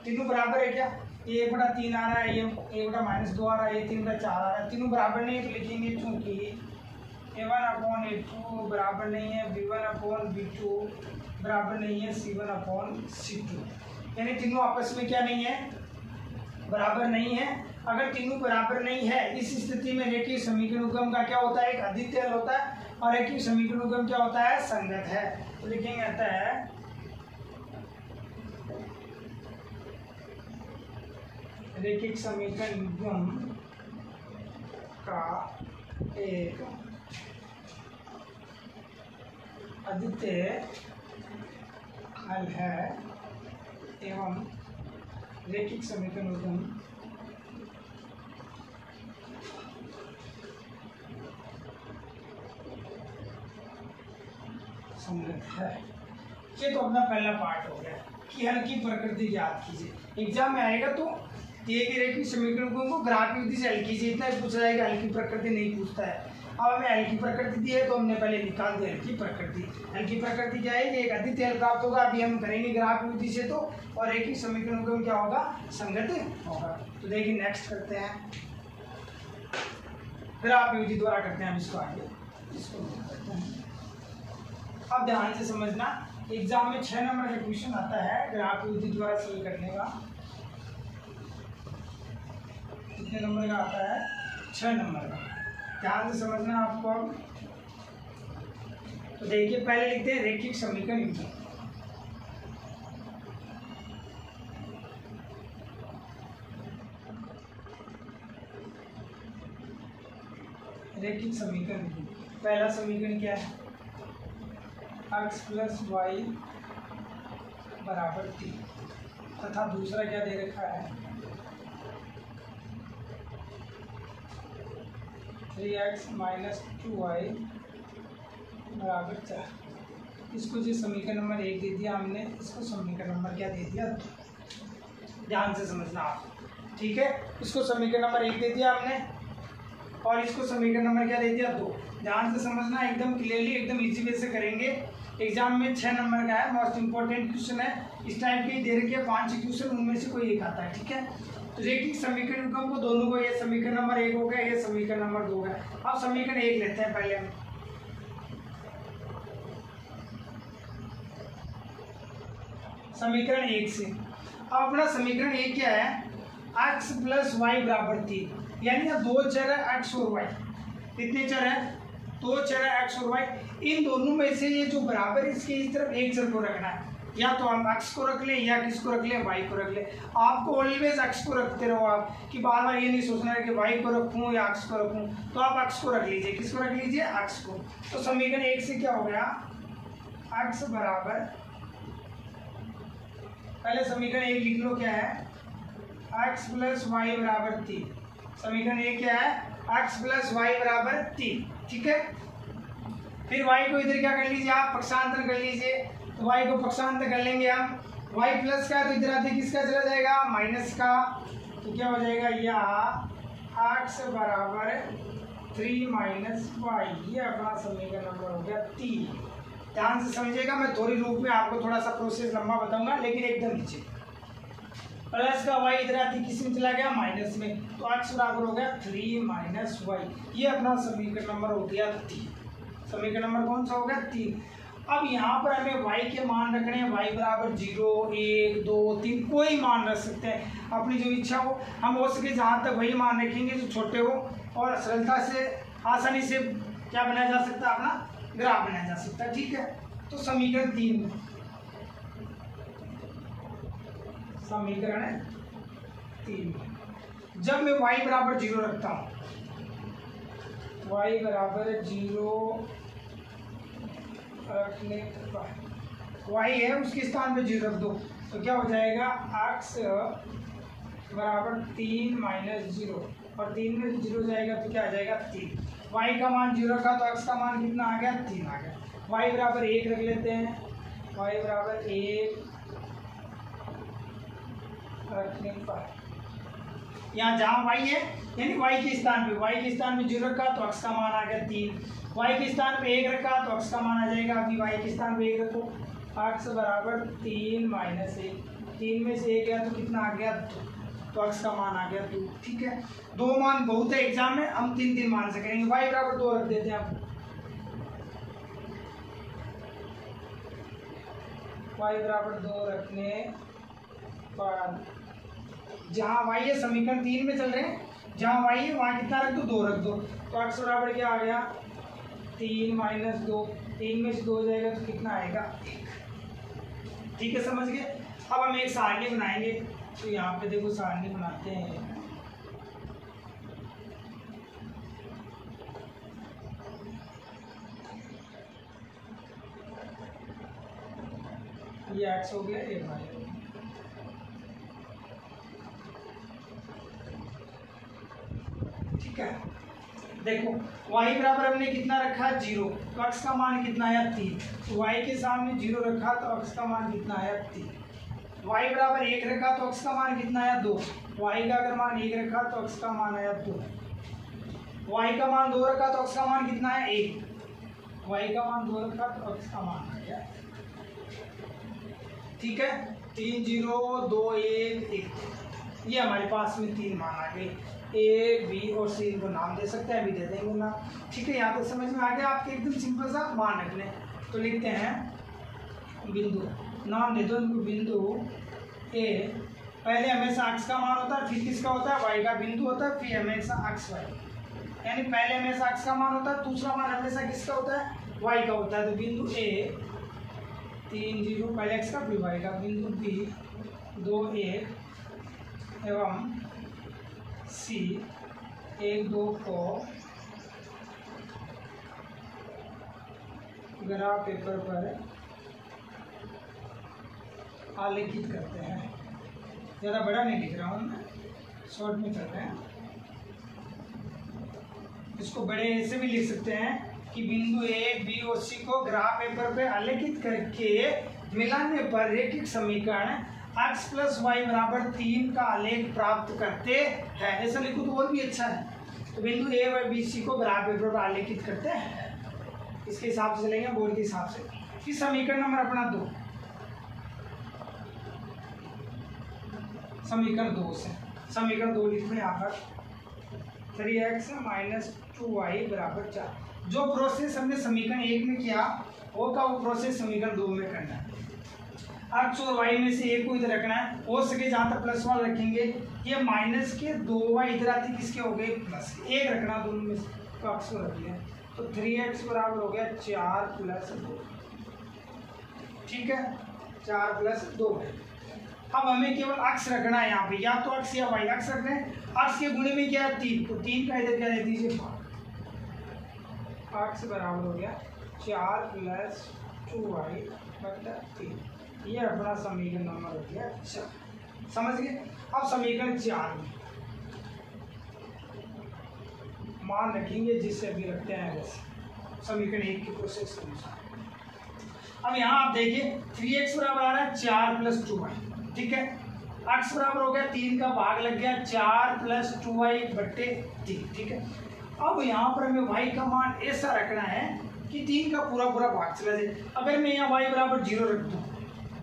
तीनों बराबर है क्या? ये 1/3 आ रहा है, ये 1/-2 आ रहा है, ये 3/4 आ रहा है, तीनों बराबर नहीं है तो लिखेंगे चूंकि a1 अपॉन a2 बराबर नहीं है, b1 अपॉन b2 बराबर नहीं है, c1 अपॉन c2, यानी तीनों आपस में क्या नहीं है? बराबर नहीं है। अगर तीनों बराबर नहीं है इस स्थिति में रेखीय समीकरण उगम का क्या होता है? एक अद्वितीय हल होता है, और रेखीय समीकरण उगम क्या होता है? संगत है। तो लिखेंगे आता है रेखिक समीकरण उगम का एक अद्वितीय हल है एवं रेखिक समीकरण उगम संगत है। ये तो अपना पहला पार्ट हो गया कि हल की प्रकृति याद कीजिए। एग्जाम में आएगा तो दिए गए रेखिक समीकरणों को ग्राफ विधि से हल कीजिए, इतना पूछ रहा है कि हल की प्रकृति नहीं पूछता है। अब हमें हल की प्रकृति दी है तो हमने पहले निकाल दी हल की प्रकृति। हल की प्रकृति क्या है? एक अद्वितीय हल प्राप्त होगा, अभी हम करेंगे ग्राफ विधि से तो, और रेखिक समीकरणों को क्या होगा? संगत होगा। तो देखिए नेक्स्ट करते हैं, ग्राफ विधि द्वारा करते हैं हम इसको आगे, इसको करते हैं। अब ध्यान से समझना, एग्जाम में 6 नंबर का क्वेश्चन आता है ग्राफ विधि द्वारा सॉल्व करने का। कितने नंबर का आता है? 6 नंबर का। ध्यान से समझना आपको। अब तो देखिए पहले लिखते हैं रेखिक समीकरण युग्म। रेखिक समीकरण पहला समीकरण क्या है? x प्लस वाई बराबर 3 तथा दूसरा क्या दे रखा है? 3x माइनस 2y बराबर 4। इसको जो समीकरण नंबर 1 दे दिया हमने, इसको समीकरण नंबर क्या दे दिया? 2। ध्यान से समझना आप, ठीक है। इसको समीकरण नंबर 1 दे दिया हमने और इसको समीकरण नंबर क्या दे दिया? 2। ध्यान से समझना, एकदम क्लियरली, एकदम इजी वे से करेंगे। एग्जाम में 6 नंबर का है, मोस्ट इंपॉर्टेंट क्वेश्चन है। इस टाइम की दे रखी है 5 क्वेश्चन, उनमें से कोई एक आता है, ठीक है। तो रेखिक समीकरण युग्म को दोनों को, ये समीकरण नंबर 1 हो गया, ये समीकरण नंबर 2 है। अब समीकरण 1 लेते हैं पहले हम। समीकरण 1 से अब अपना समीकरण 1 क्या है? x प्लस वाई बराबर 3, यानी ना 2 चर है x और y। कितने चर है? 2 चर है x और y। इन दोनों में से ये जो बराबर है, इसके इस तरफ एक चर को रखना है। या तो हम x को रख लें या किसको रख लें, y को रख लें। आपको ऑलवेज x को रखते रहो आप, कि बार बार ये नहीं सोचना है कि y को रखूं या x को रखूं, तो आप x को रख लीजिए। किसको रख लीजिए, x को। तो समीकरण 1 से क्या हो गया, x बराबर, पहले समीकरण 1 लिख लो, क्या है, x प्लस वाई बराबर 3। समीकरण 1 क्या है, x प्लस वाई बराबर 3, ठीक है। फिर y को इधर क्या कर लीजिए आप, पक्षांतर कर लीजिए। तो y को पक्षांतर कर लेंगे हम, y प्लस का तो इधर आते किसका चला जाएगा, माइनस का। तो क्या हो जाएगा, यहाँ x बराबर 3 माइनस वाई, ये अपना समीकरण नंबर हो गया 3। ध्यान से समझिएगा, मैं थोड़ी रूप में आपको थोड़ा सा प्रोसेस लंबा बताऊंगा, लेकिन एकदम नीचे प्लस का y इधर आती किस में चला गया, माइनस में। तो x बराबर हो गया 3 माइनस वाई, ये अपना समीकरण नंबर हो गया 3। समीकरण नंबर कौन सा हो गया, 3। अब यहाँ पर हमें y के मान रखने हैं, y बराबर 0, 1, 2, 3, कोई मान रख सकते हैं, अपनी जो इच्छा हो। हम हो सके जहाँ तक वही मान रखेंगे जो छोटे हो, और सरलता से आसानी से क्या बनाया जा सकता है, अपना ग्राफ बनाया जा सकता है, ठीक है। तो समीकरण 3 में, समीकरण 3 में जब मैं y बराबर 0 रखता हूँ, y बराबर 0 रखने पर y है उसके स्थान पे 0 रख दो, तो क्या हो जाएगा, x बराबर 3 माइनस 0, और 3 में 0 जाएगा तो क्या आ जाएगा, 3। y का मान 0 रखा तो x का मान कितना आ गया, 3 आ गया। y बराबर 1 रख लेते हैं, y बराबर 1 रखने पर यहाँ जहाँ y है, यानी y के स्थान पे 0 रखा तो x का मान आ गया 3। y के स्थान पे 1 रखा तो x का मान आ जाएगा, अभी y के स्थान पे 1 रखो, x बराबर 3 माइनस 1, 3 में से 1 गया तो कितना आ गया, 2, तो x का मान आ गया 2, ठीक है। 2 मान बहुत है एग्जाम में, हम 3 मान से करेंगे। y बराबर 2 रख देते हैं आप, y बराबर 2 रखने पर जहाँ y है समीकरण 3 में चल रहे हैं, जहाँ y है वहाँ कितना रख दो, 2 रख दो, तो x बराबर क्या आ गया, 3 माइनस 2, 3 में से 2 हो जाएगा तो कितना आएगा, 1, ठीक है, समझ गए। अब हम एक सारणी बनाएंगे, तो यहाँ पे देखो सारणी बनाते हैं। ये x हो गया, ये y हो गया, ठीक है। देखो y बराबर हमने कितना रखा, 0, तो x का मान कितना आया, 3। तो y के सामने 0 रखा तो x का मान कितना आया, 3। y बराबर 1 रखा तो x का मान कितना आया, 2। y का अगर मान 1 रखा तो x का मान आया 2। y का मान 2 रखा तो x का मान कितना आया, 1। y का मान 2 रखा तो x का मान आ गया, ठीक है। 3 0 2 1 1, ये हमारे पास में 3 मान आ गए। ए बी और सी को नाम दे सकते हैं, अभी दे देंगे नाम, ठीक है। यहाँ तक समझ में आ गया आपके, एकदम सिंपल सा मान रख लें। तो लिखते हैं बिंदु, नाम दे दो इनको, बिंदु ए। पहले हमेशा x का मान होता है, फिर किसका होता है, y का बिंदु होता है, फिर हमेशा x y, यानी पहले हमेशा x का मान होता है, दूसरा मान हमेशा किसका होता है, y का होता है। तो बिंदु ए 3 0, पहले x का फिर y का, बिंदु b 2 1 एवं सी 1 2 को ग्राफ पेपर पर आलेखित करते हैं। ज़्यादा बड़ा नहीं लिख रहा हूँ मैं, शॉर्ट में चल रहे हैं। इसको बड़े ऐसे भी लिख सकते हैं कि बिंदु ए बी और सी को ग्राफ पेपर पे आलेखित करके मिलाने पर रैखिक समीकरण x प्लस वाई बराबर 3 का आलेख प्राप्त करते हैं। ऐसा लिखो तो और भी अच्छा है। तो बिंदु ए और बी सी को ग्राफ पेपर पर आलेखित करते हैं, इसके हिसाब से चलेंगे, बोर्ड के हिसाब से। फिर समीकरण नंबर अपना 2, समीकरण 2 से समीकरण 2 लिखो यहाँ पर 3x माइनस 2y बराबर 4। जो प्रोसेस हमने समीकरण 1 में किया वो का वो प्रोसेस समीकरण 2 में करना है। x और y में से एक को इधर रखना है, हो सके जहाँ तक प्लस 1 रखेंगे। ये माइनस के 2y इधर आती किसके हो गए, प्लस 1 रखना दोनों में से, तो x को रख लिया। तो 3x बराबर हो गया 4 प्लस 2, ठीक है। 4 प्लस 2। अब हमें केवल अक्ष रखना है यहाँ पे, या तो अक्ष या वाई अक्ष रखना है। अक्ष के गुणे में क्या है 3, तो 3 का इधर क्या दे दीजिए भाग। अक्ष बराबर हो गया 4 प्लस 2y बटा 3। ये अपना समीकरण नंबर हो गया 4। समझ गए। अब समीकरण 4 में मान रखेंगे जिससे अभी रखते हैं वैसे समीकरण 1 की प्रोसेस के अनुसार। अब यहाँ आप देखिए 3x बराबर आ रहा है 4 प्लस 2y, ठीक है। x बराबर हो गया 3 का भाग लग गया 4 प्लस 2y बट्टे 3, ठीक है। अब यहाँ पर हमें y का मान ऐसा रखना है कि 3 का पूरा पूरा भाग चला जाए। अगर मैं यहाँ y बराबर 0 रख दूँ,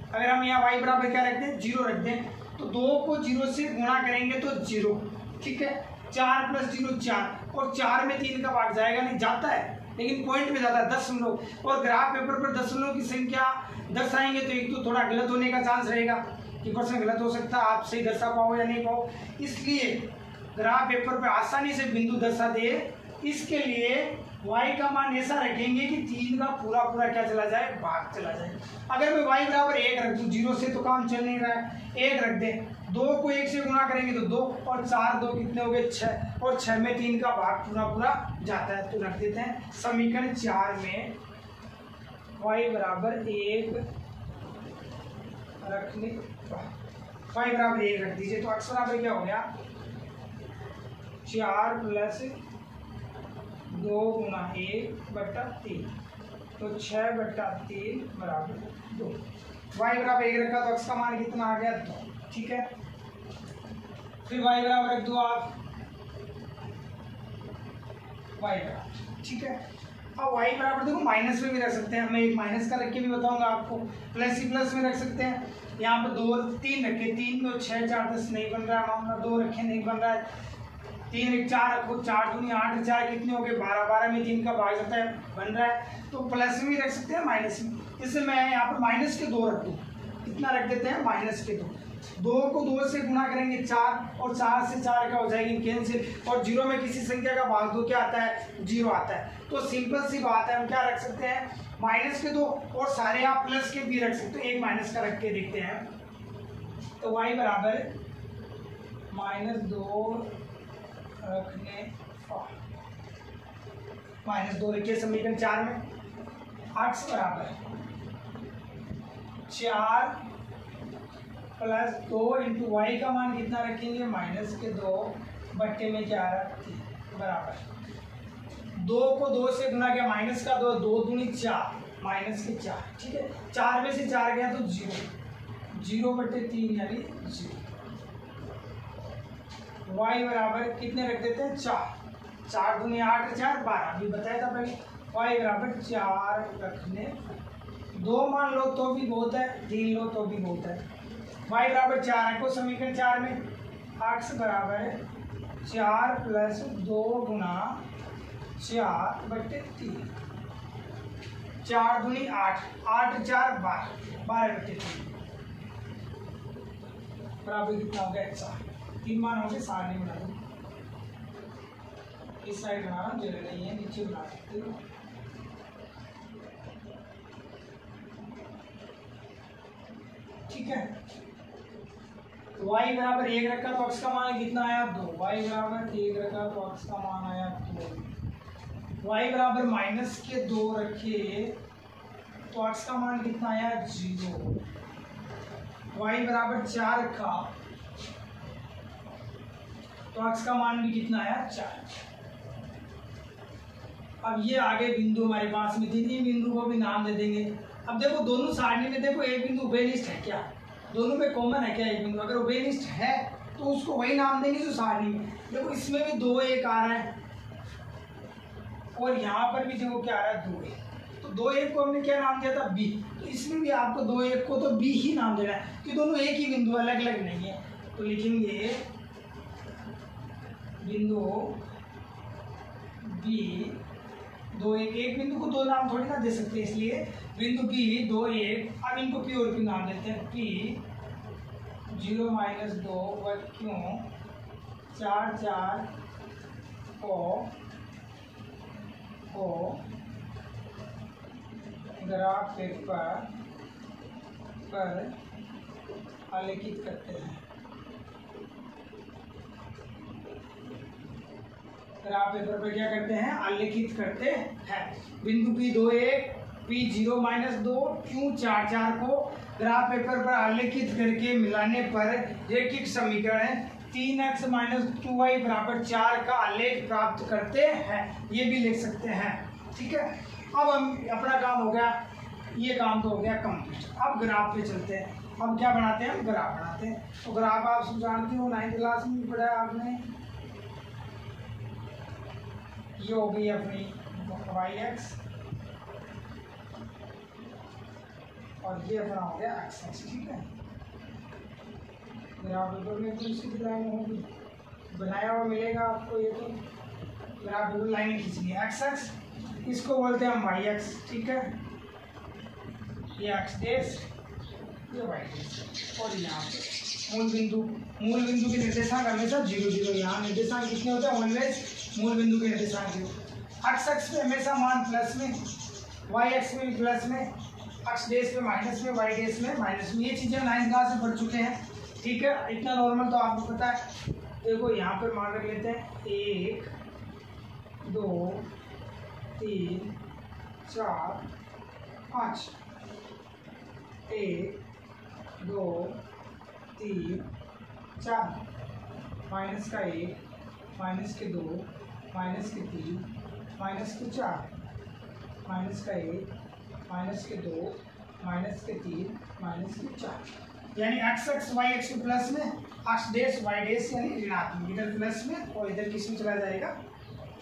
अगर हम यहाँ y बराबर क्या रख दें 0 रख दें, तो 2 को 0 से गुणा करेंगे तो 0, ठीक है। 4 प्लस 0 4, और 4 में 3 का भाग जाएगा नहीं, जाता है लेकिन पॉइंट में जाता है दशमलव, और ग्राफ पेपर पर दशमलव की संख्या दर्शाएंगे तो एक तो थोड़ा गलत होने का चांस रहेगा कि क्वेश्चन गलत हो सकता है, आप सही दर्शा पाओ या नहीं पाओ। इसलिए ग्राफ पेपर पर आसानी से बिंदु दर्शा दे, इसके लिए y का मान ऐसा रखेंगे कि 3 का पूरा पूरा क्या चला जाए, भाग चला जाए। अगर मैं y बराबर 1 रख दूँ, 0 से तो काम चल नहीं रहा है, 1 रख दें, 2 को 1 से गुणा करेंगे तो 2, और 4 2 कितने हो गए 6, और 6 में 3 का भाग पूरा पूरा जाता है। तो रख देते हैं समीकरण 4 में y बराबर 1 रखने, y बराबर 1 रख दीजिए। तो x बराबर क्या हो गया 4 प्लस 2 गुना 1 बटा 3, तो 6 बटा 3 बराबर 2। y बराबर 1 रखा तो x का मान कितना आ गया 2, ठीक है। फिर y बराबर रख दो आप y बराबर, ठीक है। अब y बराबर देखो माइनस में भी रख सकते हैं, मैं एक माइनस का रख के भी बताऊंगा आपको, प्लस ही प्लस में रख सकते हैं। यहाँ पर 2 3 रखे, 3 में 6 4 10 नहीं बन रहा है मामला, 2 रखे नहीं बन रहा है, 3 1 4 रखो, 4 दूनी 8 4 कितने हो गए 12, 12 में 3 का भाग जाता है, बन रहा है। तो प्लस में भी रख सकते हैं माइनस में, इससे मैं यहाँ पर माइनस के 2 रख दूँ, कितना रख देते हैं माइनस के 2। 2 को 2 से गुणा करेंगे 4, और 4 से 4 का हो जाएगी कैंसिल, और 0 में किसी संख्या का भाग 2 क्या आता है 0 आता है। तो सिंपल सी बात है, हम क्या रख सकते हैं माइनस के 2, और सारे आप प्लस के भी रख सकते हो, एक माइनस का रख के देखते हैं। तो y बराबर -2 रखने -2 लिखिए समीकरण 4 में। x बराबर 4 प्लस 2 इंटू वाई का मान कितना रखेंगे माइनस के 2 बट्टे में क्या आ रहा 3 बराबर 2 को 2 से गुना किया माइनस का 2, 2 दूनी 4 माइनस के 4, ठीक है। 4 में से 4 गया तो 0, 0 बट्टे 3 यानी 0। y बराबर कितने रख देते हैं 4, 4 दूनी 8 4 12, अभी बताया था पहले। y बराबर 4 रखने, 2 मान लो तो भी बहुत है, 3 लो तो भी बहुत है। y बराबर 4 रखो समीकरण 4 में, x बराबर 4 प्लस 2 गुना 4 बट्टे 3, 4 दूनी 8 8 4 12, 12 बट्टे 3 बराबर कितना हो गया 4। 3 मान हो गए, सारणी बना दो, इस साइड बनाना जरूरी नहीं है, नीचे बना सकते हो। ठीक है, तो y बराबर 1 रखा तो x का मान कितना आया 2, y बराबर 1 रखा तो x का मान आया 2, y बराबर माइनस के 2 रखे तो x का मान कितना आया 0, y बराबर 4 रखा तो x का मान भी कितना आया 4। अब ये आगे बिंदु हमारे पास में तीन बिंदु को भी नाम दे देंगे। अब देखो दोनों सारणी में देखो एक बिंदु उभयनिष्ठ है क्या, दोनों में कॉमन है क्या एक बिंदु, अगर उभयनिष्ठ है तो उसको वही नाम देंगे जो सारणी में। देखो इसमें भी 2 1 आ रहा है और यहाँ पर भी देखो क्या आ रहा है 2 1, तो 2 1 को हमने क्या नाम दिया था बी, तो इसमें भी आपको 2 1 को तो बी ही नाम देना है कि दोनों एक ही बिंदु अलग अलग नहीं है। तो लिखेंगे बिंदु बी 2 1, एक बिंदु को 2 नाम थोड़ी ना दे सकते, इसलिए बिंदु बी 2 1, अब इनको पी और क्यू नाम देते हैं, पी 0 - 2 व क्यों 4 4 ओ ग्राफ पेपर पर आलेखित करते हैं। ग्राफ पेपर पर क्या करते हैं? आलेखित करते हैं। बिंदु P2 1, P0 -2, Q4 4 को ग्राफ पेपर पर आलेखित करके मिलाने पर रैखिक समीकरण है 3x - 2y = 4 का आलेख प्राप्त करते हैं। ये भी लिख सकते हैं। ठीक है, अब हम अपना काम हो गया, ये काम तो हो गया कंप्लीट। अब ग्राफ पे चलते हैं। अब क्या बनाते हैं? हम ग्राफ बनाते हैं। तो ग्राफ आप सब जानते हो, 9th क्लास में पढ़ा है आपने। ये हो गई अपनी y-x और ये अपना हो गया x-x। ठीक है, ग्राफ पेपर में तो इसी लाइन होगी, बनाया हुआ मिलेगा आपको। ये तो ग्राफ पेपर लाइन खींचनी है x-x, इसको बोलते हैं हम y-x। ठीक है, ये x डेश, ये y डेश, और यहाँ पे मूल बिंदु के निर्देशांक हमेशा 0 0। यहाँ निर्देशांक कितने होते हैं? ऑलवेज मूल बिंदु के निर्देशांक 0। x पे हमेशा मान प्लस में, y में प्लस में, x डेश पे माइनस में, y डेश में माइनस में। ये चीजें 9th क्लास में पढ़ चुके हैं। ठीक है, इतना नॉर्मल तो आपको पता है। देखो यहाँ पर मान रख लेते हैं 1 2 3 4 5। 1 2 3 4, माइनस का 1, माइनस के 2, माइनस के 3, माइनस के 4, माइनस का 1, माइनस के 2, माइनस के 3, माइनस के 4। यानी x y x प्लस में, x डेश y डेश यानी ऋणात्मक, इधर प्लस में और इधर किस में चला जाएगा?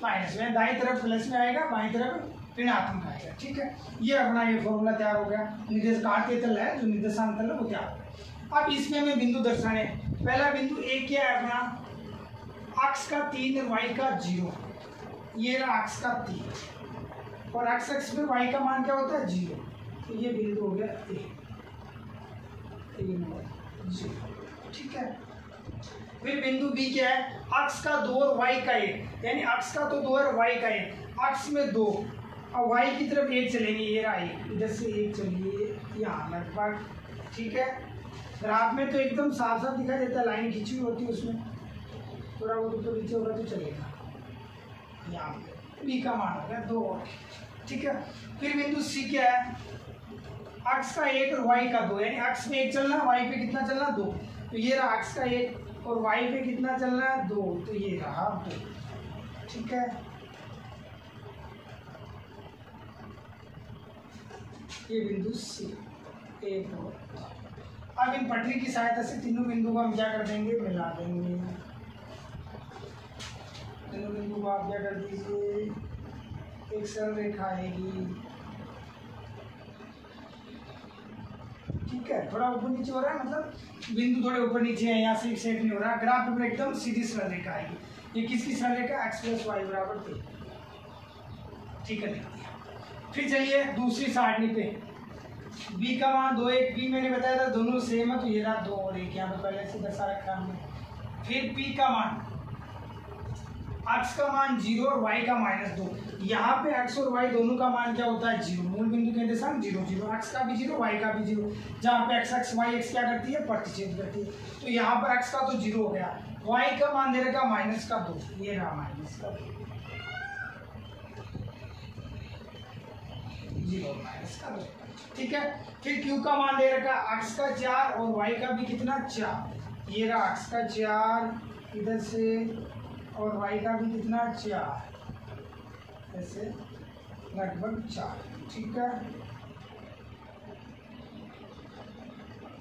माइनस में। दाईं तरफ प्लस में आएगा, बाईं तरफ ऋणात्मक आएगा। ठीक है, ये अपना ये फॉर्मूला तैयार हो गया। निर्देश काट तल है, जो निर्देशांक तल है वो तैयार हो गया। अब इसमें हमें बिंदु दर्शाने। पहला बिंदु A क्या है अपना? x का 3 और y का 0। ये रहा x का 3 और x पे y का मान क्या होता है? 0। तो ये बिंदु हो गया A, 3 और 0। ठीक है, फिर बिंदु B क्या है? x का 2 और y का 1, यानी x का तो 2 और y का 1, x में 2 और y की तरफ 1 चलेंगे। ये रहा 1, इधर से 1 चलिए यहाँ लगभग। ठीक है, ग्राफ में तो एकदम साफ साफ दिखाई देता है, लाइन खींची हुई होती है उसमें, थोड़ा वो ऊपर नीचे होगा तो चलेगा। यहाँ पे B का मान हो गया 2 और। ठीक है, फिर बिंदु C क्या है? x का 1 और y का 2, यानी x में 1 चलना, y पे कितना चलना? 2। तो ये रहा x का 1 और y पे कितना चलना है? 2। तो ये रहा 2। ठीक है, ये बिंदु C 1 और। अब इन पटरी की सहायता से तीनों बिंदु को हम क्या कर देंगे? मिला देंगे। तीनों बिंदु को आप क्या कर दीजिए? एक सरल रेखा आएगी। ठीक है, थोड़ा ऊपर नीचे हो रहा है, मतलब बिंदु थोड़े ऊपर नीचे है, यहाँ से एक सेट नहीं हो रहा। ग्राफ पेपर एकदम सीधी सरल रेखा आएगी। ये किसकी सरल रेखा? x + y = 3। ठीक है, लिख दिया। फिर चलिए दूसरी सारणी पे। b का मान 2 1, b मैंने बताया था दोनों सेम है, तो ये रहा 2 और 1, यहाँ पे पहले से दर्शा रखा हमने। फिर p का मान, x का मान 0 और y का -2। यहाँ पे x और y दोनों का मान क्या होता है? 0। मूल बिंदु के निर्देशांक 0 0, x का भी 0, y का भी 0। जहाँ पे x y x क्या करती है? प्रतिच्छेद करती है। तो यहाँ पर x का तो 0 हो गया, y का मान दे रखा -2, ये रहा -2, 0 -2। ठीक है, फिर q का मान दे रखा x का 4 और y का भी कितना? 4। ये रहा x का 4 इधर से और y का भी कितना? 4, ऐसे लगभग 4। ठीक है,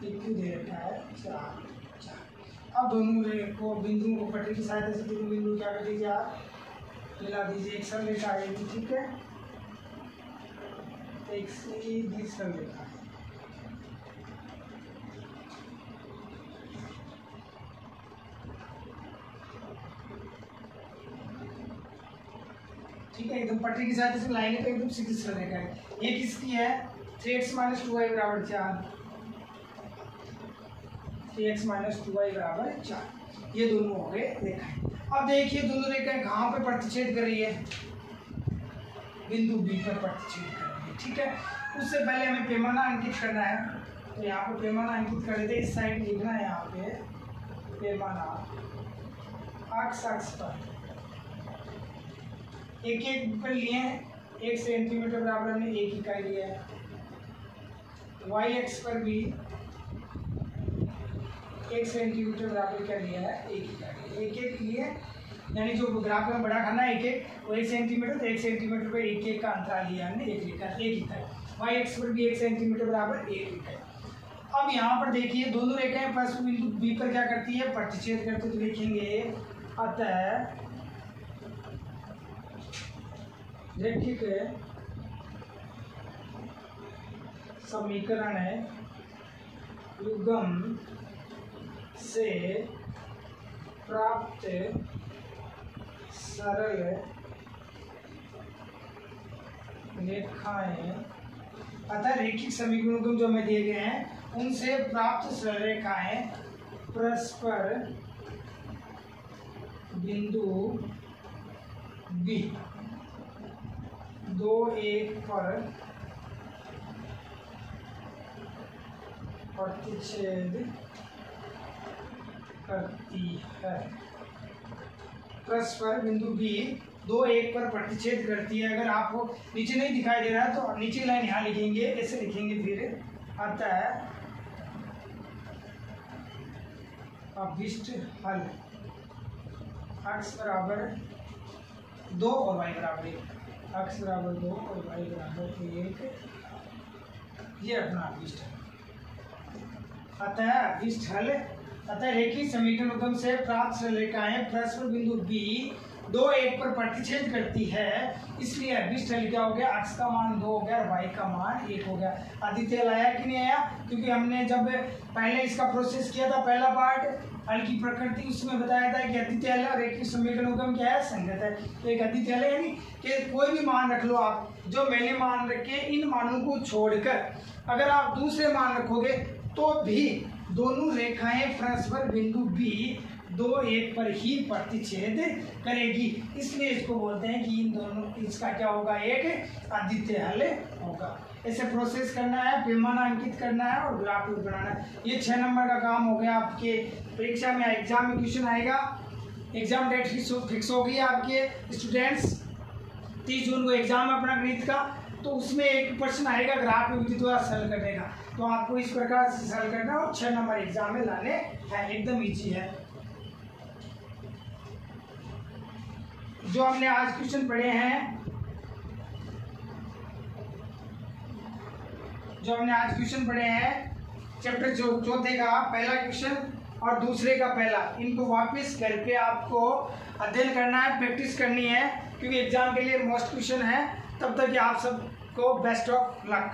q दे रखा है 4 4। अब दोनों को बिंदुओं को पटरी की सहायता से तीनों बिंदु क्या कर दीजिए? आप मिला दीजिए, एक सरल रेखा आएगी। ठीक है, एक सीधी सरल रेखा। ठीक है, एकदम पटरी की सहायता से लाइनें तो एकदम सीधी सरल रेखा है। ये किसकी है? 3x - 2y = 4, 3x - 2y = 4। ये दोनों हो गए रेखाएं। अब देखिए दोनों रेखाएं कहाँ पे प्रतिच्छेद कर रही है? बिंदु B पर प्रतिच्छेद कर रही है। ठीक है, उससे पहले हमें पैमाना अंकित करना है। तो यहाँ पर पैमाना अंकित कर देते, इस साइड लिखना है यहाँ पे पैमाना अक्ष पर एक पर लिए 1 सेंटीमीटर बराबर हमने 1 इकाई लिया है। वाई एक्स पर भी 1 सेंटीमीटर बराबर क्या लिया है 1 इकाई, एक लिए, यानी जो ग्राफ में बड़ा खाना है एक वो 1 सेंटीमीटर, तो 1 सेंटीमीटर पे एक का अंतराल लिया हमने 1 इकाई। वाई एक्स पर भी 1 सेंटीमीटर बराबर 1 इकाई। अब यहाँ पर देखिए दोनों रेखाएं फर्स्ट बिंदु बी पर क्या करती है प्रतिच्छेद करते, तो लिखेंगे अतः रैखिक समीकरण युग्म से प्राप्त सरल रेखाएं, अतः रैखिक समीकरण युग्म जो हमें दिए गए हैं उनसे प्राप्त सरल रेखाएं परस्पर बिंदु बी 2, 1 पर प्रतिच्छेद करती है। परस्पर बिंदु बी 2, 1 पर प्रतिच्छेद करती है। अगर आपको नीचे नहीं दिखाई दे रहा है तो नीचे लाइन यहाँ लिखेंगे, ऐसे लिखेंगे फिर अतः अभिष्ट हल x बराबर 2 और y बराबर 1, x बराबर 2 और y बराबर 1, ये अपना अभिष्ट हल। अतः अभिष्ट हल, अतः रैखिक समीकरण युग्म से प्राप्त सरल रेखाएं परस्पर बिंदु बी 2, 1 पर प्रतिच्छेद करती है, इसलिए अभिष्ट हल क्या हो गया, x का मान 2 हो गया और y का मान 1 हो गया। आदित्य हल आया कि नहीं आया, क्योंकि हमने जब पहले इसका प्रोसेस किया था पहला पार्ट हल की प्रकृति, उसमें बताया था कि अद्वितीय हल और रैखिक समीकरण युग्म क्या है संगत है। तो एक अद्वितीय हल है यानी कि कोई भी मान रख लो आप, जो मैंने मान रखे इन मानों को छोड़कर अगर आप दूसरे मान रखोगे तो भी दोनों रेखाएं परस्पर बिंदु बी 2, 1 पर ही प्रतिच्छेद करेगी, इसलिए इसको बोलते हैं कि इन दोनों इसका क्या होगा एक अद्वितीय हल होगा। ऐसे प्रोसेस करना है, पैमाना अंकित करना है और ग्राफ बनाना है। ये 6 नंबर का काम हो गया। आपके परीक्षा में एग्जाम में क्वेश्चन आएगा, एग्जाम डेट फिक्स हो गई है आपके स्टूडेंट्स, 30 जून को एग्जाम है अपना गणित का, तो उसमें एक प्रश्न आएगा ग्राफ विधि द्वारा सरल करने का, तो आपको इस प्रकार से सरल करना और 6 नंबर एग्जाम में लाने हैं, एकदम ईजी है। जो हमने आज क्वेश्चन पढ़े हैं, चैप्टर चौथे का पहला क्वेश्चन और दूसरे का पहला, इनको वापस करके आपको अध्ययन करना है, प्रैक्टिस करनी है, क्योंकि एग्जाम के लिए मोस्ट क्वेश्चन है। तब तक आप सबको बेस्ट ऑफ लक।